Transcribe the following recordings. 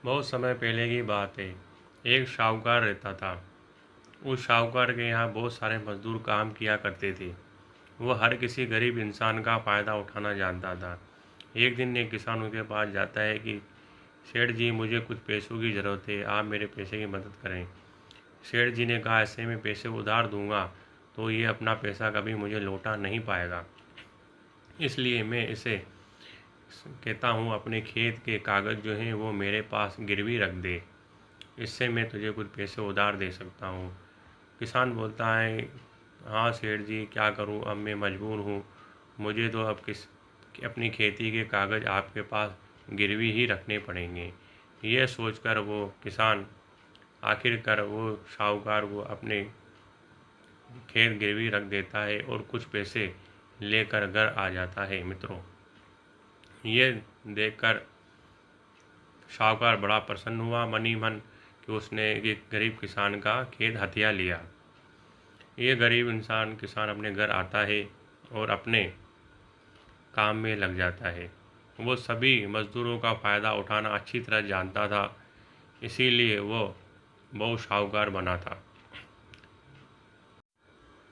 बहुत समय पहले की बात है। एक शाहूकार रहता था। उस शाहूकार के यहाँ बहुत सारे मजदूर काम किया करते थे। वो हर किसी गरीब इंसान का फ़ायदा उठाना जानता था। एक दिन एक किसान उसके पास जाता है कि सेठ जी, मुझे कुछ पैसों की ज़रूरत है, आप मेरे पैसे की मदद करें। सेठ जी ने कहा, ऐसे में पैसे उधार दूंगा तो ये अपना पैसा कभी मुझे लौटा नहीं पाएगा, इसलिए मैं इसे कहता हूँ अपने खेत के कागज़ जो हैं वो मेरे पास गिरवी रख दे, इससे मैं तुझे कुछ पैसे उधार दे सकता हूँ। किसान बोलता है, हाँ सेठ जी, क्या करूँ, अब मैं मजबूर हूँ, मुझे तो अब अपनी खेती के कागज़ आपके पास गिरवी ही रखने पड़ेंगे। यह सोचकर वो किसान आखिरकार वो शाहूकार को अपने खेत गिरवी रख देता है और कुछ पैसे लेकर घर आ जाता है। मित्रों, ये देखकर शाहूकार बड़ा प्रसन्न हुआ मन ही मन कि उसने एक गरीब किसान का खेत हथिया लिया। ये गरीब किसान अपने घर आता है और अपने काम में लग जाता है। वो सभी मज़दूरों का फ़ायदा उठाना अच्छी तरह जानता था, इसीलिए वो बहुत शाहूकार बना था।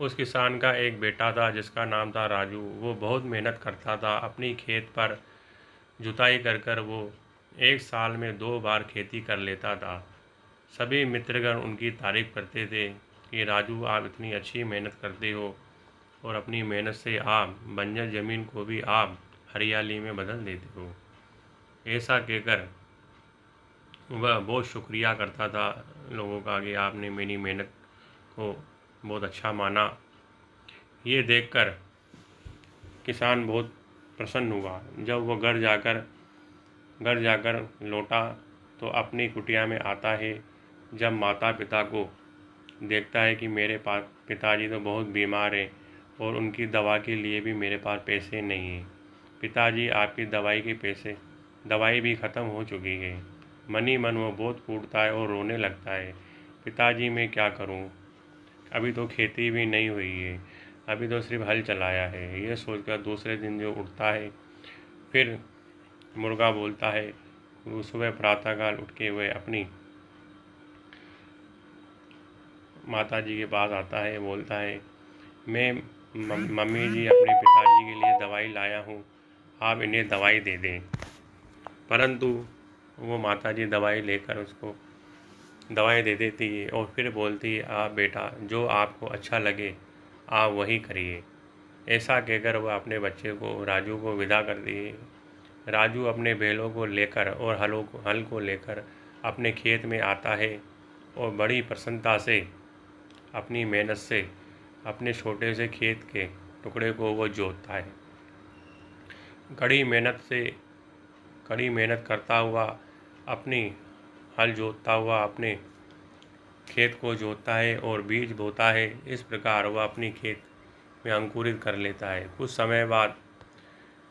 उस किसान का एक बेटा था जिसका नाम था राजू। वो बहुत मेहनत करता था। अपनी खेत पर जुताई कर कर वो एक साल में 2 बार खेती कर लेता था। सभी मित्रगण उनकी तारीफ करते थे कि राजू, आप इतनी अच्छी मेहनत करते हो और अपनी मेहनत से आप बंजर ज़मीन को भी आप हरियाली में बदल देते हो। ऐसा कहकर वह बहुत शुक्रिया करता था लोगों का कि आपने मेरी मेहनत को बहुत अच्छा माना। ये देखकर किसान बहुत प्रसन्न हुआ। जब वह घर जाकर लौटा तो अपनी कुटिया में आता है। जब माता पिता को देखता है कि मेरे पास पिताजी तो बहुत बीमार हैं और उनकी दवा के लिए भी मेरे पास पैसे नहीं हैं। पिताजी, आपकी दवाई भी ख़त्म हो चुकी है। मन ही मन वो बहुत फूटता है और रोने लगता है। पिताजी, मैं क्या करूं? अभी तो खेती भी नहीं हुई है, अभी तो सिर्फ हल चलाया है। ये सोचकर दूसरे दिन जो उठता है, फिर मुर्गा बोलता है। वो सुबह प्रातःकाल उठ के वह अपनी माता जी के पास आता है, बोलता है, मैं मम्मी जी अपने पिताजी के लिए दवाई लाया हूँ, आप इन्हें दवाई दे दें। परंतु वो माता जी दवाई लेकर उसको दवाई दे देती है और फिर बोलती है, आप बेटा, जो आपको अच्छा लगे आप वही करिए। ऐसा कहकर वह अपने बच्चे को, राजू को विदा करती है। राजू अपने बैलों को लेकर और हल को लेकर अपने खेत में आता है और बड़ी प्रसन्नता से अपनी मेहनत से अपने छोटे से खेत के टुकड़े को वो जोतता है। कड़ी मेहनत से कड़ी मेहनत करता हुआ अपनी हल जोतता हुआ अपने खेत को जोतता है और बीज बोता है। इस प्रकार वह अपनी खेत में अंकुरित कर लेता है। कुछ समय बाद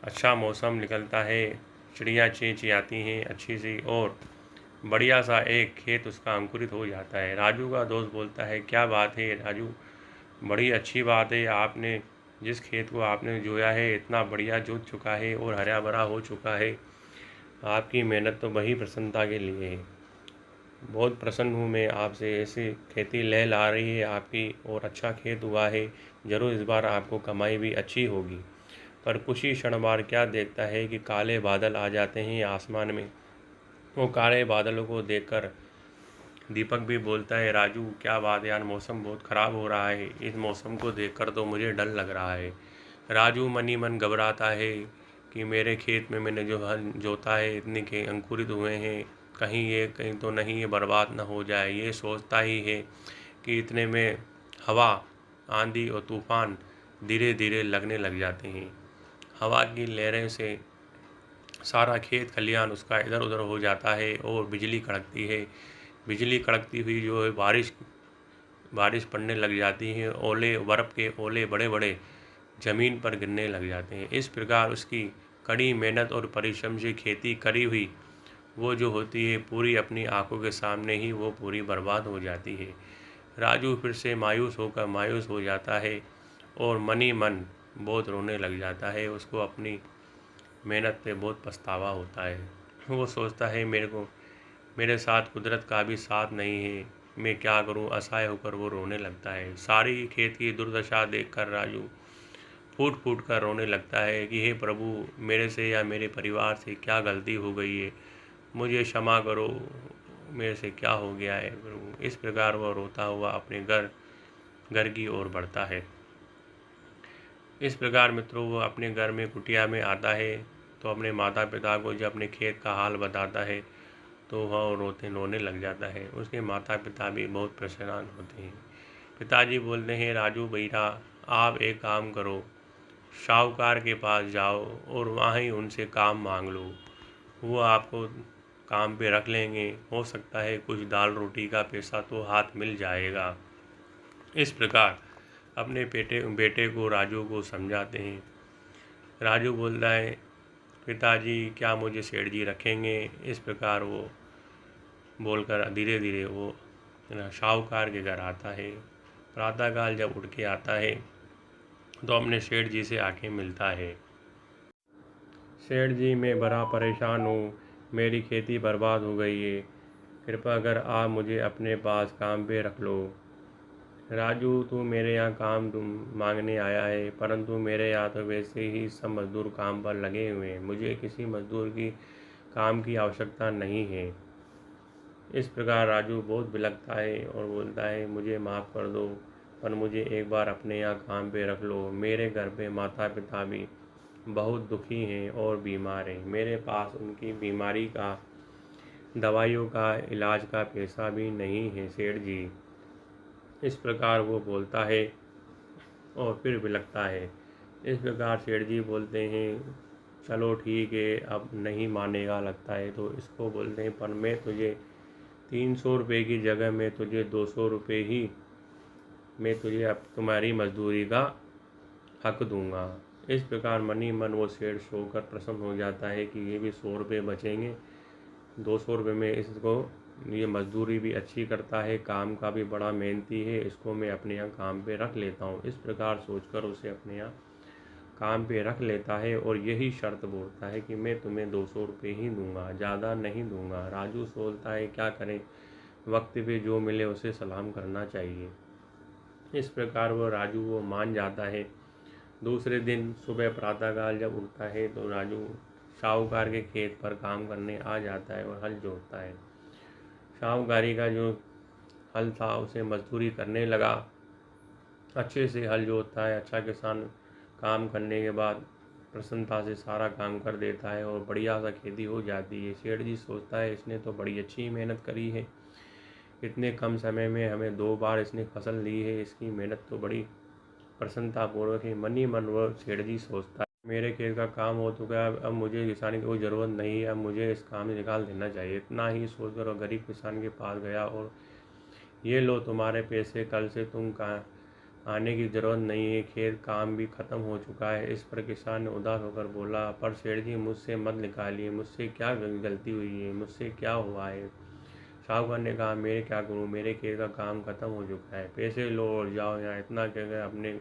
अच्छा मौसम निकलता है, चिड़िया चीं चिंगाती हैं अच्छी सी और बढ़िया सा एक खेत उसका अंकुरित हो जाता है। राजू का दोस्त बोलता है, क्या बात है राजू, बड़ी अच्छी बात है, आपने जिस खेत को आपने जोया है इतना बढ़िया जोत चुका है और हरा भरा हो चुका है। आपकी मेहनत तो बड़ी प्रसन्नता के लिए है। बहुत प्रसन्न हूँ मैं आपसे, ऐसी खेती लहलहा रही है आपकी और अच्छा खेत हुआ है। ज़रूर इस बार आपको कमाई भी अच्छी होगी। पर कुछ ही क्षण बाद क्या देखता है कि काले बादल आ जाते हैं आसमान में। वो काले बादलों को देखकर दीपक भी बोलता है, राजू क्या बात है यार, मौसम बहुत ख़राब हो रहा है, इस मौसम को देखकर तो मुझे डर लग रहा है। राजू मन ही मन घबराता है कि मेरे खेत में मैंने जो हल जोता है इतने के अंकुरित हुए हैं, कहीं तो नहीं ये बर्बाद ना हो जाए। ये सोचता ही है कि इतने में हवा, आंधी और तूफान धीरे धीरे लगने लग जाते हैं। हवा की लहरें से सारा खेत खलियान उसका इधर उधर हो जाता है और बिजली कड़कती है। बिजली कड़कती हुई जो है बारिश पड़ने लग जाती है। ओले, बर्फ़ के ओले बड़े बड़े ज़मीन पर गिरने लग जाते हैं। इस प्रकार उसकी कड़ी मेहनत और परिश्रम से खेती करी हुई वो जो होती है पूरी अपनी आंखों के सामने ही वो पूरी बर्बाद हो जाती है। राजू फिर से मायूस हो जाता है और मन ही मन बहुत रोने लग जाता है। उसको अपनी मेहनत पे बहुत पछतावा होता है। वो सोचता है, मेरे साथ कुदरत का भी साथ नहीं है, मैं क्या करूं। असहाय होकर वो रोने लगता है। सारी खेत की दुर्दशा देखकर राजू फूट फूट कर रोने लगता है कि हे प्रभु, मेरे से या मेरे परिवार से क्या गलती हो गई है, मुझे क्षमा करो, मेरे से क्या हो गया है प्रभु। इस प्रकार वह रोता हुआ अपने घर घर की ओर बढ़ता है। इस प्रकार मित्रों वो अपने घर में कुटिया में आता है तो अपने माता पिता को जब अपने खेत का हाल बताता है तो वह रोने लग जाता है। उसके माता पिता भी बहुत परेशान होते हैं। पिताजी बोलते हैं, राजू बेटा, आप एक काम करो, साहूकार के पास जाओ और वहाँ ही उनसे काम मांग लो। वो आपको काम पे रख लेंगे। हो सकता है कुछ दाल रोटी का पैसा तो हाथ मिल जाएगा। इस प्रकार अपने बेटे को राजू को समझाते हैं। राजू बोलता है, पिताजी क्या मुझे सेठ जी रखेंगे। इस प्रकार वो बोलकर धीरे धीरे वो साहूकार के घर आता है। प्रातःकाल जब उठ के आता है तो अपने सेठ जी से आके मिलता है। सेठ जी, मैं बड़ा परेशान हूँ, मेरी खेती बर्बाद हो गई है, कृपा कर आप मुझे अपने पास काम पे रख लो। राजू, तू मेरे यहाँ काम मांगने आया है, परंतु मेरे यहाँ तो वैसे ही सब मजदूर काम पर लगे हुए हैं, मुझे किसी मजदूर की काम की आवश्यकता नहीं है। इस प्रकार राजू बहुत बिलखता है और बोलता है, मुझे माफ़ कर दो, पर मुझे एक बार अपने यहाँ काम पे रख लो। मेरे घर पे माता पिता भी बहुत दुखी हैं और बीमार हैं, मेरे पास उनकी बीमारी का दवाइयों का इलाज का पैसा भी नहीं है सेठ जी। इस प्रकार वो बोलता है और फिर बिलखता है। इस प्रकार सेठ जी बोलते हैं, चलो ठीक है, अब नहीं मानेगा लगता है तो इसको बोलते हैं, पर मैं तुझे 300 रुपये की जगह मैं तुझे 200 रुपये ही मैं तुझे अब तुम्हारी मजदूरी का हक दूंगा। इस प्रकार मनी मन वो सेठ सोकर प्रसन्न हो जाता है कि ये भी 100 रुपये बचेंगे। 200 रुपये में इसको ये मजदूरी भी अच्छी करता है, काम का भी बड़ा मेहनती है, इसको मैं अपने यहाँ काम पे रख लेता हूँ। इस प्रकार सोचकर उसे अपने यहाँ काम पे रख लेता है और यही शर्त बोलता है कि मैं तुम्हें 200 रुपये ही दूंगा, ज़्यादा नहीं दूंगा। राजू सोचता है क्या करें, वक्त पे जो मिले उसे सलाम करना चाहिए। इस प्रकार वो राजू वो मान जाता है। दूसरे दिन सुबह प्रातःकाल जब उठता है तो राजू साहूकार के खेत पर काम करने आ जाता है और हल जोतता है। साहूकारी का जो हल था उसे मजदूरी करने लगा, अच्छे से हल जोतता है। अच्छा किसान काम करने के बाद प्रसन्नता से सारा काम कर देता है और बढ़िया सा खेती हो जाती है। सेठ जी सोचता है, इसने तो बड़ी अच्छी मेहनत करी है, इतने कम समय में हमें 2 बार इसने फसल ली है, इसकी मेहनत तो बड़ी प्रसन्नतापूर्वक है। मन ही मन वो सेठ जी सोचता है, मेरे खेत का काम हो चुका है, अब मुझे किसानी की कोई ज़रूरत नहीं है, अब मुझे इस काम में निकाल देना चाहिए। इतना ही सोचकर वो गरीब किसान के पास गया और ये लो तुम्हारे पैसे, कल से तुम कहाँ आने की ज़रूरत नहीं है, खेत काम भी ख़त्म हो चुका है। इस पर किसान ने उदास होकर बोला, पर सेठ जी मुझसे मत निकालिए, मुझसे क्या गलती हुई है, मुझसे क्या हुआ है। साहूकार ने कहा, मैं क्या करूं, मेरे खेत का काम खत्म हो चुका है, पैसे लो और जाओ यहाँ। इतना कहकर अपने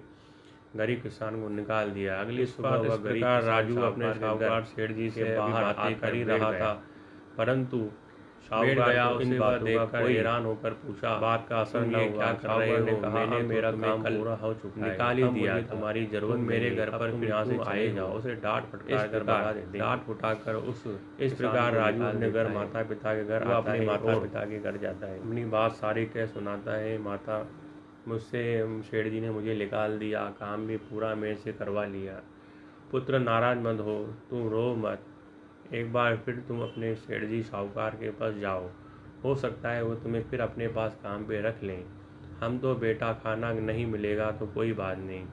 गरीब किसान को निकाल दिया। अगली सुबह वह गरीब राजू अपने साहूकार सेठ जी से बाहर बातें कर ही रहा था, परंतु साहूकार को इन बातों का हैरान होकर पूछा, बात का असर न हुआ। क्या कर रहे हो? मैंने मेरा काम पूरा हो चुका है, निकाल ही दिया, तुम्हारी जरूरत मेरे घर पर फिर यहाँ से आए जाओ। उसे डांट फटकार कर भगा देते, डांट फुटाकर उस इस प्रकार राजू अपने घर माता पिता के घर आता है, माता पिता के घर जाता है, अपनी बात सारी कह सुनाता है। माता, मुझसे सेठ जी ने मुझे निकाल दिया, काम भी पूरा मेरे से करवा लिया। पुत्र नाराज मत हो, तुम रो मत, एक बार फिर तुम अपने सेठ जी साहूकार के पास जाओ, हो सकता है वो तुम्हें फिर अपने पास काम पे रख लें। हम तो बेटा खाना नहीं मिलेगा तो कोई बात नहीं,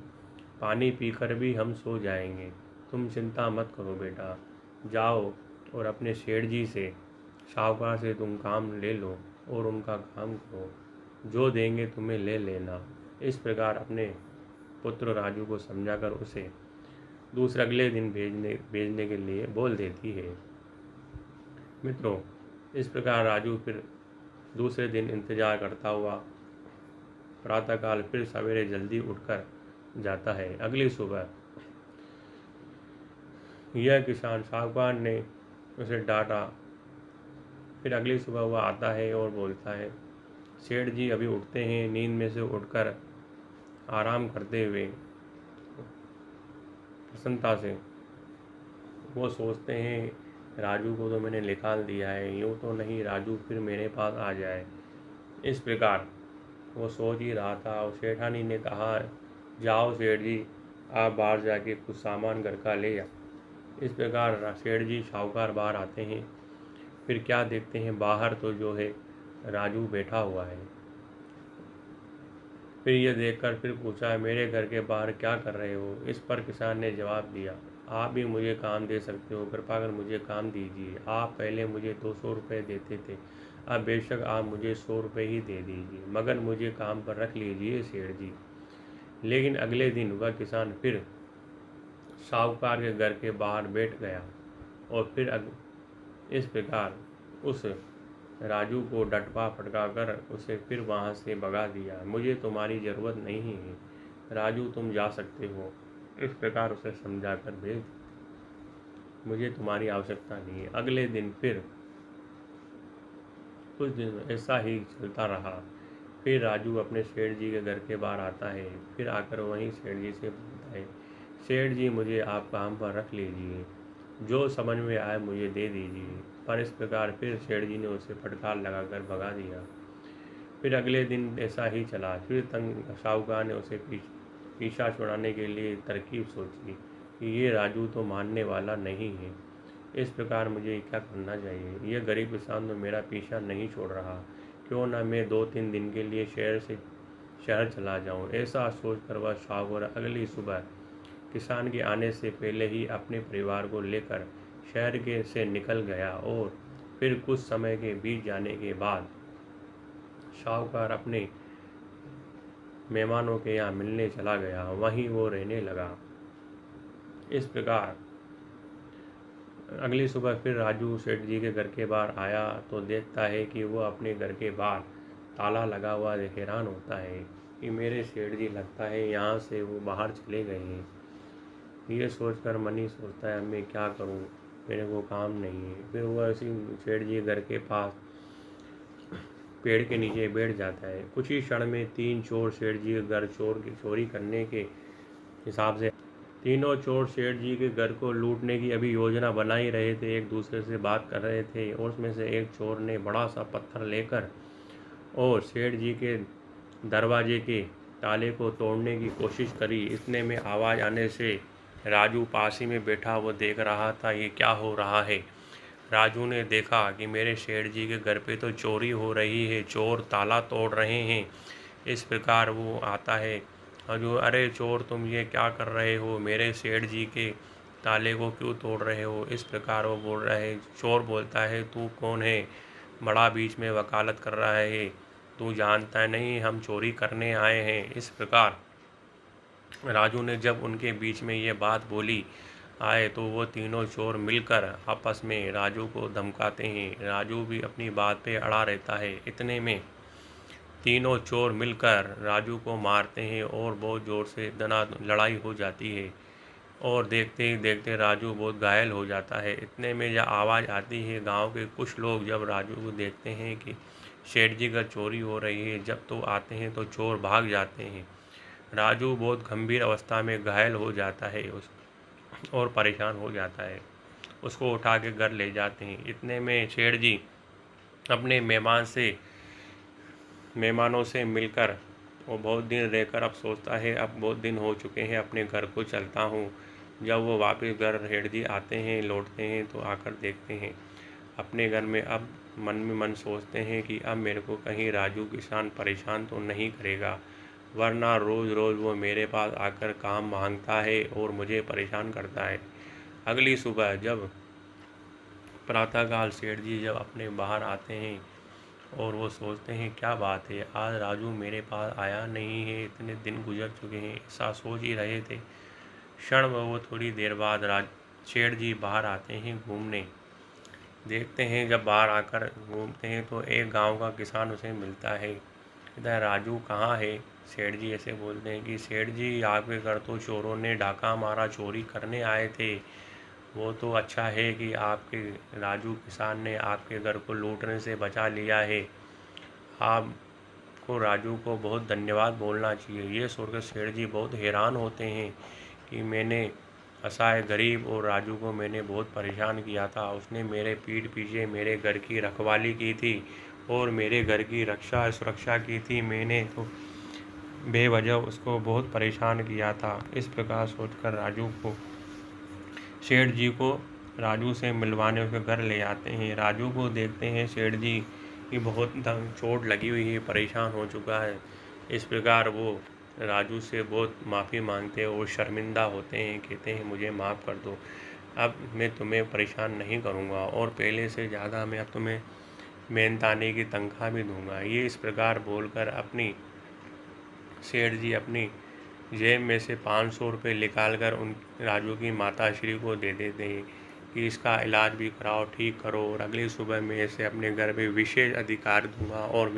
पानी पीकर भी हम सो जाएंगे, तुम चिंता मत करो बेटा, जाओ और अपने सेठ जी से साहूकार से तुम काम ले लो और उनका काम करो, जो देंगे तुम्हें ले लेना। इस प्रकार अपने पुत्र राजू को समझाकर उसे दूसरे अगले दिन भेजने के लिए बोल देती है। मित्रों, इस प्रकार राजू फिर दूसरे दिन इंतजार करता हुआ प्रातःकाल फिर सवेरे जल्दी उठकर जाता है। अगली सुबह यह किसान साहूकार ने उसे डांटा फिर अगली सुबह वह आता है और बोलता है, सेठ जी अभी उठते हैं, नींद में से उठकर आराम करते हुए प्रसन्नता से। वो सोचते हैं, राजू को तो मैंने निकाल दिया है, यूँ तो नहीं राजू फिर मेरे पास आ जाए। इस प्रकार वो सोच ही रहा था और सेठानी ने कहा, जाओ सेठ जी, आप बाहर जाके कुछ सामान घर का ले आ। इस प्रकार सेठ जी साहूकार बाहर आते हैं। फिर क्या देखते हैं, बाहर तो जो है राजू बैठा हुआ है। फिर ये देखकर फिर पूछा, मेरे घर के बाहर क्या कर रहे हो? इस पर किसान ने जवाब दिया, आप भी मुझे काम दे सकते हो, कृपा कर मुझे काम दीजिए। आप पहले मुझे 200 रुपये देते थे, अब बेशक आप मुझे 100 रुपये ही दे दीजिए, मगर मुझे काम पर रख लीजिए सेठ जी। लेकिन अगले दिन वह किसान फिर साहूकार के घर के बाहर बैठ गया और फिर इस प्रकार उस राजू को डंडा फटकाकर उसे फिर वहाँ से भगा दिया। मुझे तुम्हारी ज़रूरत नहीं है राजू, तुम जा सकते हो। इस प्रकार उसे समझाकर भेज, मुझे तुम्हारी आवश्यकता नहीं है। अगले दिन फिर कुछ दिन ऐसा ही चलता रहा। फिर राजू अपने सेठ जी के घर के बाहर आता है। फिर आकर वहीं सेठ जी से बोलता है, सेठ जी मुझे आप काम पर रख लीजिए, जो समझ में आए मुझे दे दीजिए। पर इस प्रकार फिर सेठ जी ने उसे फटकार लगाकर भगा दिया। फिर अगले दिन ऐसा ही चला। फिर तंग साहूकार ने उसे पीछा छुड़ाने के लिए तरकीब सोची कि ये राजू तो मानने वाला नहीं है। इस प्रकार मुझे क्या करना चाहिए? यह गरीब किसान तो मेरा पीछा नहीं छोड़ रहा, क्यों ना मैं 2-3 दिन के लिए शहर चला जाऊं। ऐसा सोचकर वह साहूकार अगली सुबह किसान के आने से पहले ही अपने परिवार को लेकर शहर के से निकल गया। और फिर कुछ समय के बीत जाने के बाद साहूकार अपने मेहमानों के यहाँ मिलने चला गया, वहीं वो रहने लगा। इस प्रकार अगली सुबह फिर राजू सेठ जी के घर के बाहर आया तो देखता है कि वो अपने घर के बाहर ताला लगा हुआ हैरान होता है कि मेरे सेठ जी लगता है यहाँ से वो बाहर चले गए हैं। ये सोचकर मनी सोचता है, अब मैं क्या करूँ, मेरे को काम नहीं है। फिर वह इसी सेठ जी घर के पास पेड़ के नीचे बैठ जाता है। कुछ ही क्षण में 3 चोर सेठ जी के घर चोरी करने के हिसाब से तीनों चोर सेठ जी के घर को लूटने की अभी योजना बना ही रहे थे, एक दूसरे से बात कर रहे थे। और उसमें से एक चोर ने बड़ा सा पत्थर लेकर और सेठ जी के दरवाजे के ताले को तोड़ने की कोशिश करी। इतने में आवाज़ आने से राजू पास ही में बैठा वो देख रहा था ये क्या हो रहा है। राजू ने देखा कि मेरे सेठ जी के घर पे तो चोरी हो रही है, चोर ताला तोड़ रहे हैं। इस प्रकार वो आता है और जो, अरे चोर तुम ये क्या कर रहे हो, मेरे सेठ जी के ताले को क्यों तोड़ रहे हो? इस प्रकार वो बोल रहा है। चोर बोलता है, तू कौन है, बड़ा बीच में वकालत कर रहा है, तू जानता है नहीं हम चोरी करने आए हैं। इस प्रकार राजू ने जब उनके बीच में ये बात बोली आए तो वो तीनों चोर मिलकर आपस में राजू को धमकाते हैं। राजू भी अपनी बात पे अड़ा रहता है। इतने में तीनों चोर मिलकर राजू को मारते हैं और बहुत ज़ोर से लड़ाई हो जाती है और देखते ही देखते राजू बहुत घायल हो जाता है। इतने में जब आवाज़ आती है, गांव के कुछ लोग जब राजू को देखते हैं कि सेठ जी का चोरी हो रही है, जब तो आते हैं तो चोर भाग जाते हैं। राजू बहुत गंभीर अवस्था में घायल हो जाता है और परेशान हो जाता है। उसको उठा के घर ले जाते हैं। इतने में सेठ जी अपने मेहमानों से मिलकर वो बहुत दिन रहकर अब सोचता है, अब बहुत दिन हो चुके हैं, अपने घर को चलता हूँ। जब वो वापस घर सेठ जी आते हैं, लौटते हैं तो आकर देखते हैं अपने घर में। अब मन में मन सोचते हैं कि अब मेरे को कहीं राजू किसान परेशान तो नहीं करेगा, वरना रोज़ रोज़ वो मेरे पास आकर काम मांगता है और मुझे परेशान करता है। अगली सुबह जब प्रातःकाल सेठ जी जब अपने बाहर आते हैं और वो सोचते हैं क्या बात है, आज राजू मेरे पास आया नहीं है, इतने दिन गुजर चुके हैं, ऐसा सोच ही रहे थे। क्षण वो थोड़ी देर बाद सेठ जी बाहर आते हैं घूमने। देखते हैं जब बाहर आकर घूमते हैं तो एक गांव का किसान उसे मिलता है। कहता है, राजू कहाँ है? सेठ जी ऐसे बोलते हैं कि सेठ जी आपके घर तो चोरों ने डाका मारा, चोरी करने आए थे वो तो अच्छा है कि आपके राजू किसान ने आपके घर को लूटने से बचा लिया है। आपको राजू को बहुत धन्यवाद बोलना चाहिए। ये सुनकर सेठ जी बहुत हैरान होते हैं कि मैंने असहाय गरीब और राजू को मैंने बहुत परेशान किया था। उसने मेरे पीठ पीछे मेरे घर की रखवाली की थी और मेरे घर की रक्षा सुरक्षा की थी। मैंने तो बेवजह उसको बहुत परेशान किया था। इस प्रकार सोचकर राजू को सेठ जी को राजू से मिलवाने उसके घर ले आते हैं। राजू को देखते हैं सेठ जी कि बहुत चोट लगी हुई है, परेशान हो चुका है। इस प्रकार वो राजू से बहुत माफ़ी मांगते हैं और शर्मिंदा होते हैं, कहते हैं मुझे माफ़ कर दो, अब मैं तुम्हें परेशान नहीं करूँगा और पहले से ज़्यादा मैं अब तुम्हें मेहनताने की तनख्वाह भी दूंगा। ये इस प्रकार बोलकर सेठ जी अपनी जेब में से 500 रुपये निकाल कर उन राजू की माता श्री को दे देते हैं कि इसका इलाज भी कराओ, ठीक करो और अगली सुबह मैं इसे अपने घर में विशेष अधिकार दूंगा और